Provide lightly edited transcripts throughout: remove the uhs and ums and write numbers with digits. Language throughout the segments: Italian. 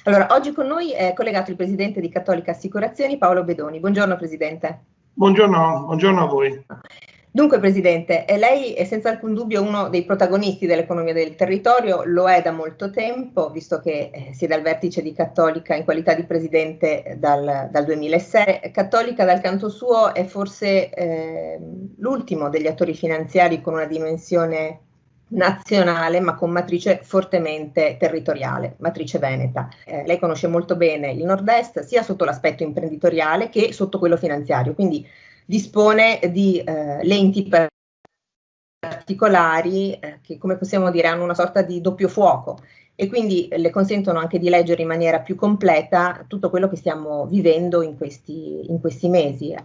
Allora, oggi con noi è collegato il presidente di Cattolica Assicurazioni, Paolo Bedoni. Buongiorno Presidente. Buongiorno a voi. Dunque Presidente, lei è senza alcun dubbio uno dei protagonisti dell'economia del territorio, lo è da molto tempo, visto che siede al vertice di Cattolica in qualità di Presidente dal 2006. Cattolica dal canto suo è forse l'ultimo degli attori finanziari con una dimensione nazionale ma con matrice fortemente territoriale, matrice veneta. Lei conosce molto bene il Nord-Est sia sotto l'aspetto imprenditoriale che sotto quello finanziario, quindi dispone di lenti particolari che, come possiamo dire, hanno una sorta di doppio fuoco e quindi le consentono anche di leggere in maniera più completa tutto quello che stiamo vivendo in questi mesi,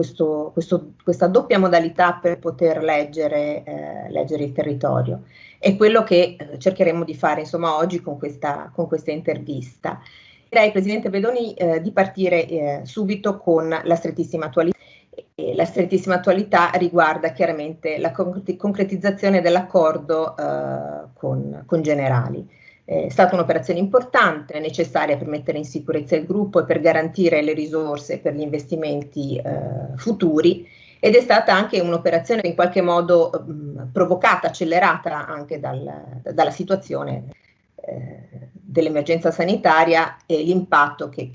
questa doppia modalità per poter leggere il territorio. È quello che cercheremo di fare insomma oggi con questa intervista. Direi, Presidente Bedoni, di partire subito con la strettissima attualità. La strettissima attualità riguarda chiaramente la concretizzazione dell'accordo con Generali. È stata un'operazione importante, necessaria per mettere in sicurezza il gruppo e per garantire le risorse per gli investimenti futuri, ed è stata anche un'operazione in qualche modo provocata, accelerata anche dalla situazione dell'emergenza sanitaria e l'impatto che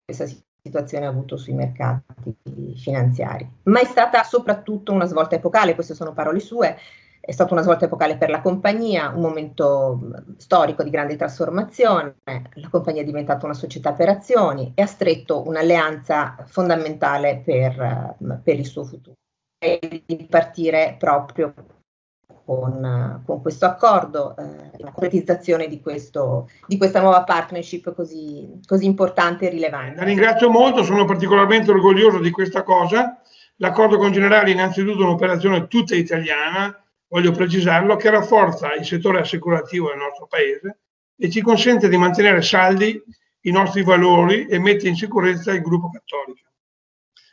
questa situazione ha avuto sui mercati finanziari. Ma è stata soprattutto una svolta epocale, queste sono parole sue, è stata una svolta epocale per la compagnia, un momento storico di grande trasformazione, la compagnia è diventata una società per azioni e ha stretto un'alleanza fondamentale per il suo futuro. E di partire proprio con questo accordo, la concretizzazione di questa nuova partnership così importante e rilevante. La ringrazio molto, sono particolarmente orgoglioso di questa cosa. L'accordo con Generali è innanzitutto un'operazione tutta italiana, voglio precisarlo, che rafforza il settore assicurativo del nostro paese e ci consente di mantenere saldi i nostri valori e mette in sicurezza il gruppo Cattolica.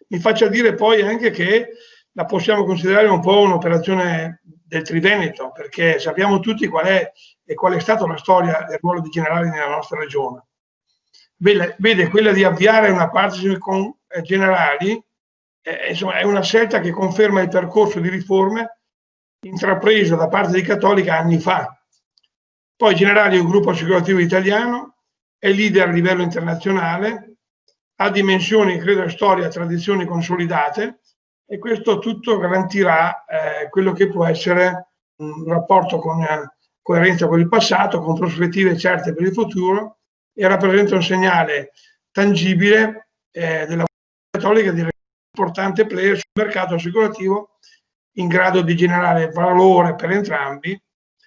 Mi faccia dire poi anche che la possiamo considerare un po' un'operazione del Triveneto, perché sappiamo tutti qual è stata la storia del ruolo di Generali nella nostra regione. Vede, quella di avviare una partnership con Generali, insomma, è una scelta che conferma il percorso di riforme intrapreso da parte di Cattolica anni fa. Poi Generali è un gruppo assicurativo italiano, è leader a livello internazionale, ha dimensioni, credo, storia e tradizioni consolidate, e questo tutto garantirà quello che può essere un rapporto con coerenza con il passato, con prospettive certe per il futuro, e rappresenta un segnale tangibile della Cattolica di un importante player sul mercato assicurativo in grado di generare valore per entrambi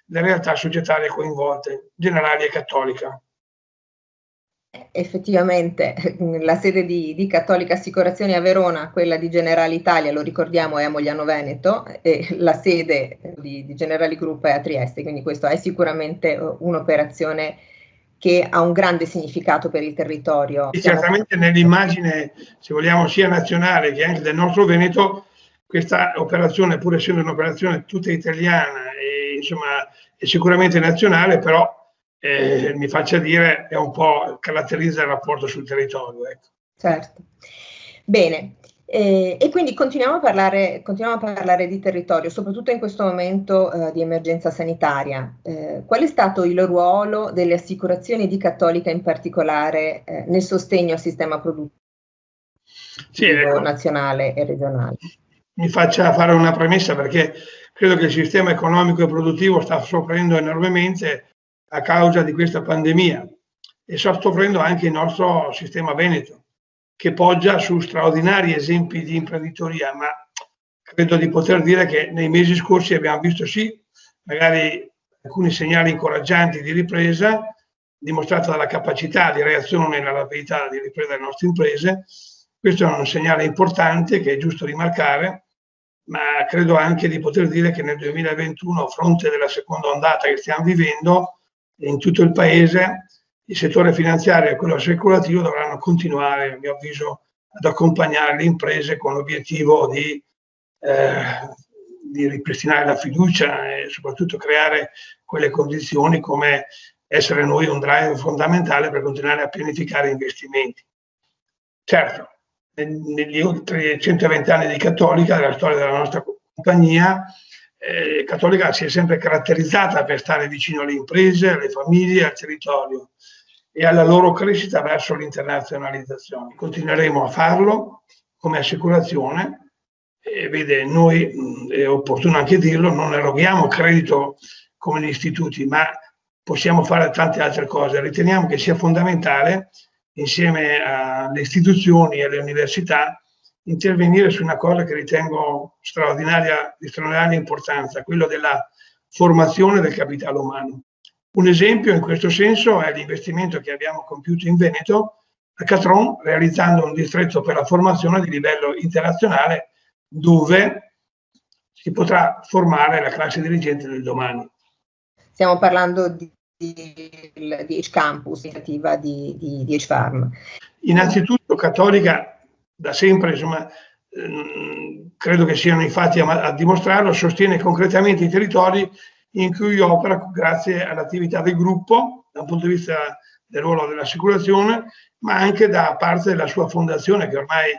le realtà societarie coinvolte, Generali e Cattolica. Effettivamente la sede di Cattolica Assicurazioni a Verona, quella di Generali Italia, lo ricordiamo, è a Mogliano Veneto, e la sede di Generali Group è a Trieste, quindi questa è sicuramente un'operazione che ha un grande significato per il territorio. E certamente nell'immagine, se vogliamo, sia nazionale che anche del nostro Veneto, questa operazione, pur essendo un'operazione tutta italiana e insomma è sicuramente nazionale, però mi faccia dire, è un po' caratterizza il rapporto sul territorio. Ecco. Certo. Bene, e quindi continuiamo a parlare di territorio, soprattutto in questo momento di emergenza sanitaria. Qual è stato il ruolo delle assicurazioni di Cattolica in particolare nel sostegno al sistema produttivo nazionale e regionale? Mi faccia fare una premessa, perché credo che il sistema economico e produttivo sta soffrendo enormemente a causa di questa pandemia, e sta soffrendo anche il nostro sistema veneto, che poggia su straordinari esempi di imprenditoria, ma credo di poter dire che nei mesi scorsi abbiamo visto sì, magari alcuni segnali incoraggianti di ripresa, dimostrata dalla capacità di reazione e la rapidità di ripresa delle nostre imprese. Questo è un segnale importante che è giusto rimarcare, ma credo anche di poter dire che nel 2021, a fronte della seconda ondata che stiamo vivendo, in tutto il paese il settore finanziario e quello assicurativo dovranno continuare, a mio avviso, ad accompagnare le imprese con l'obiettivo di ripristinare la fiducia e soprattutto creare quelle condizioni come essere noi un drive fondamentale per continuare a pianificare investimenti. Certo, negli oltre 120 anni di Cattolica, della storia della nostra compagnia, Cattolica si è sempre caratterizzata per stare vicino alle imprese, alle famiglie, al territorio e alla loro crescita verso l'internazionalizzazione. Continueremo a farlo come assicurazione. Vede, noi, è opportuno anche dirlo, non eroghiamo credito come gli istituti, ma possiamo fare tante altre cose. Riteniamo che sia fondamentale, insieme alle istituzioni e alle università, intervenire su una cosa che ritengo di straordinaria importanza, quello della formazione del capitale umano. Un esempio in questo senso è l'investimento che abbiamo compiuto in Veneto, a Catron, realizzando un distretto per la formazione di livello internazionale dove si potrà formare la classe dirigente del domani. Stiamo parlando di H-Campus, iniziativa di H-Farm. Innanzitutto Cattolica da sempre, insomma, credo che siano i fatti a dimostrarlo, sostiene concretamente i territori in cui opera grazie all'attività del gruppo, dal punto di vista del ruolo dell'assicurazione, ma anche da parte della sua fondazione che ormai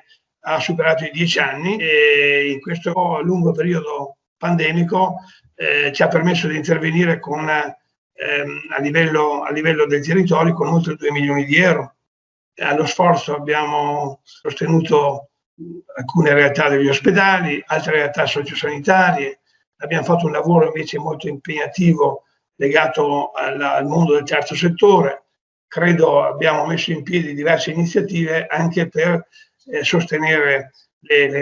ha superato i 10 anni e in questo lungo periodo pandemico ci ha permesso di intervenire a livello del territorio con oltre 2 milioni di euro. Allo sforzo abbiamo sostenuto alcune realtà degli ospedali, altre realtà sociosanitarie, abbiamo fatto un lavoro invece molto impegnativo legato al mondo del terzo settore. Credo abbiamo messo in piedi diverse iniziative anche per sostenere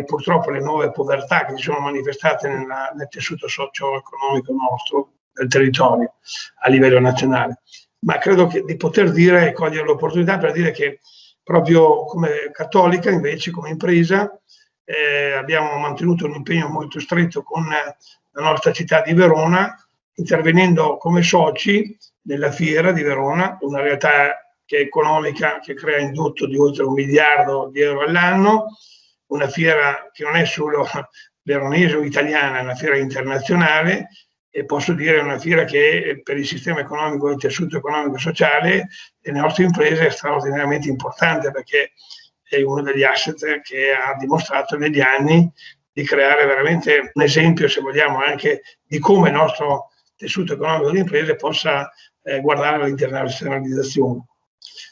purtroppo le nuove povertà che si sono manifestate nel tessuto socio-economico nostro, del territorio a livello nazionale. Ma credo di poter dire e cogliere l'opportunità per dire che proprio come Cattolica, invece, come impresa, abbiamo mantenuto un impegno molto stretto con la nostra città di Verona, intervenendo come soci nella fiera di Verona, una realtà che è economica, che crea indotto di oltre 1 miliardo di euro all'anno, una fiera che non è solo veronese o italiana, è una fiera internazionale, e posso dire è una fiera che per il sistema economico e il tessuto economico e sociale delle nostre imprese è straordinariamente importante, perché è uno degli asset che ha dimostrato negli anni di creare veramente un esempio, se vogliamo, anche di come il nostro tessuto economico di imprese possa guardare all'internazionalizzazione.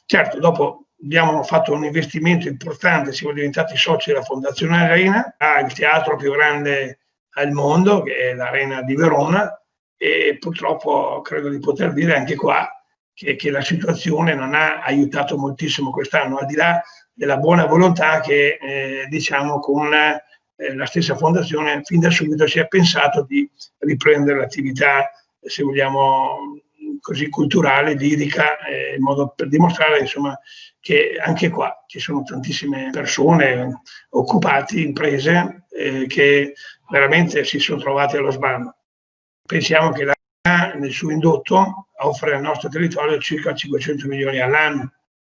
Certo, dopo abbiamo fatto un investimento importante, siamo diventati soci della Fondazione Arena, il teatro più grande al mondo, che è l'Arena di Verona, e purtroppo credo di poter dire anche qua che la situazione non ha aiutato moltissimo quest'anno, al di là della buona volontà che diciamo con la stessa fondazione fin da subito si è pensato di riprendere l'attività, se vogliamo così, culturale, lirica, in modo per dimostrare insomma che anche qua ci sono tantissime persone occupate, imprese che veramente si sono trovate allo sbando. Pensiamo che l'ANA nel suo indotto offre al nostro territorio circa 500 milioni all'anno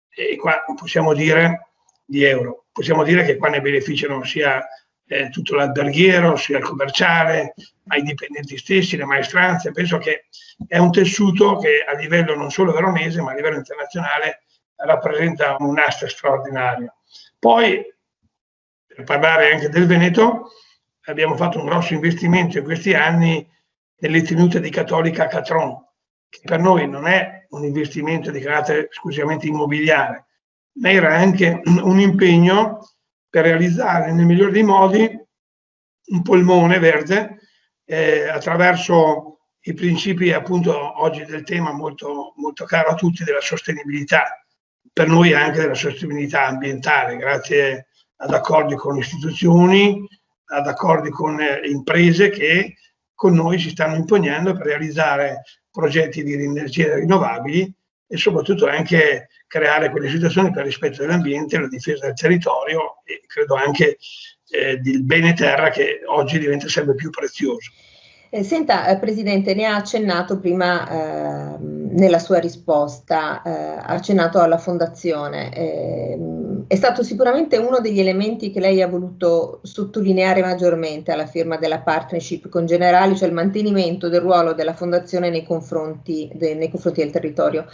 e qua possiamo dire di euro. Possiamo dire che qua ne beneficiano sia tutto l'alberghiero, sia il commerciale, ma i dipendenti stessi, le maestranze. Penso che è un tessuto che a livello non solo veronese ma a livello internazionale rappresenta un asset straordinario. Poi, per parlare anche del Veneto, abbiamo fatto un grosso investimento in questi anni nelle tenute di Cattolica a Catron, che per noi non è un investimento di carattere esclusivamente immobiliare, ma era anche un impegno per realizzare nel miglior dei modi un polmone verde attraverso i principi appunto oggi del tema molto, molto caro a tutti della sostenibilità, per noi anche della sostenibilità ambientale, grazie ad accordi con istituzioni, ad accordi con imprese che con noi si stanno impegnando per realizzare progetti di energie rinnovabili e soprattutto anche creare quelle situazioni per il rispetto dell'ambiente, la difesa del territorio e credo anche del bene terra che oggi diventa sempre più prezioso. Senta, Presidente, ne ha accennato prima nella sua risposta, ha accennato alla Fondazione. È stato sicuramente uno degli elementi che lei ha voluto sottolineare maggiormente alla firma della partnership con Generali, cioè il mantenimento del ruolo della Fondazione nei confronti del territorio.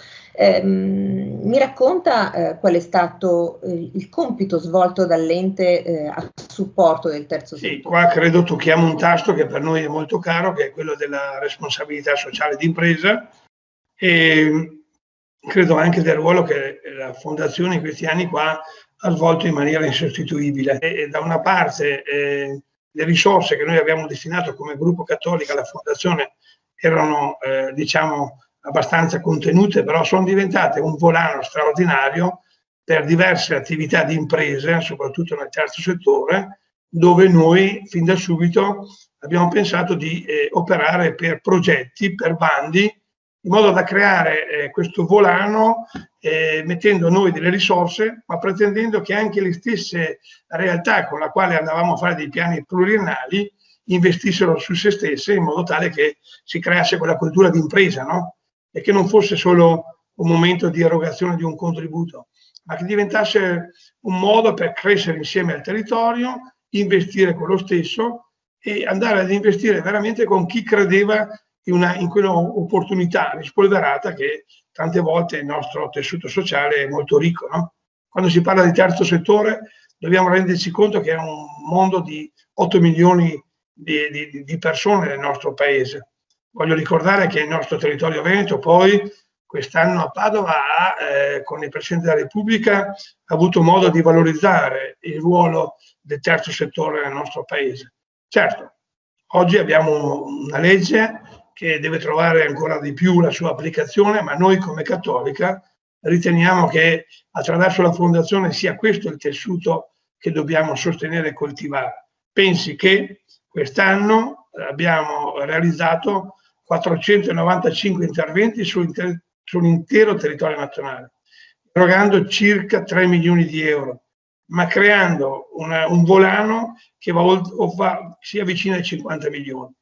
Mi racconta qual è stato il compito svolto dall'ente a supporto del terzo settore? Sì, qua credo tocchiamo un tasto che per noi è molto caro, che è quello della responsabilità sociale d'impresa, e credo anche del ruolo che la Fondazione in questi anni qua ha svolto in maniera insostituibile. E da una parte le risorse che noi abbiamo destinato come gruppo cattolico alla Fondazione erano diciamo abbastanza contenute, però sono diventate un volano straordinario per diverse attività di imprese, soprattutto nel terzo settore, dove noi fin da subito abbiamo pensato di operare per progetti, per bandi, in modo da creare questo volano mettendo noi delle risorse, ma pretendendo che anche le stesse realtà con la quale andavamo a fare dei piani pluriennali investissero su se stesse, in modo tale che si creasse quella cultura di impresa, no? E che non fosse solo un momento di erogazione di un contributo, ma che diventasse un modo per crescere insieme al territorio, investire con lo stesso e andare ad investire veramente con chi credeva in quell'opportunità rispolverata che tante volte il nostro tessuto sociale è molto ricco, no? Quando si parla di terzo settore dobbiamo renderci conto che è un mondo di 8 milioni di persone nel nostro paese. Voglio ricordare che il nostro territorio veneto poi quest'anno a Padova con il Presidente della Repubblica ha avuto modo di valorizzare il ruolo del terzo settore nel nostro paese. Certo, oggi abbiamo una legge che deve trovare ancora di più la sua applicazione, ma noi come Cattolica riteniamo che attraverso la Fondazione sia questo il tessuto che dobbiamo sostenere e coltivare. Pensi che quest'anno abbiamo realizzato 495 interventi sull'intero territorio nazionale, erogando circa 3 milioni di euro, ma creando un volano che si avvicina ai 50 milioni.